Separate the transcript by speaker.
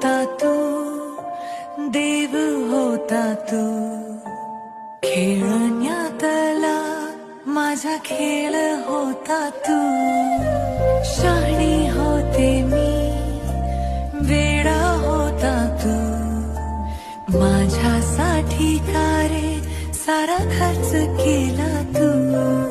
Speaker 1: होता तू, देव होता तू, खेळण्यातला माझा खेळ होता तू. शहाणी होते मी, वेडा होता तू, माझ्यासाठी का रे सारा खर्च केला तू.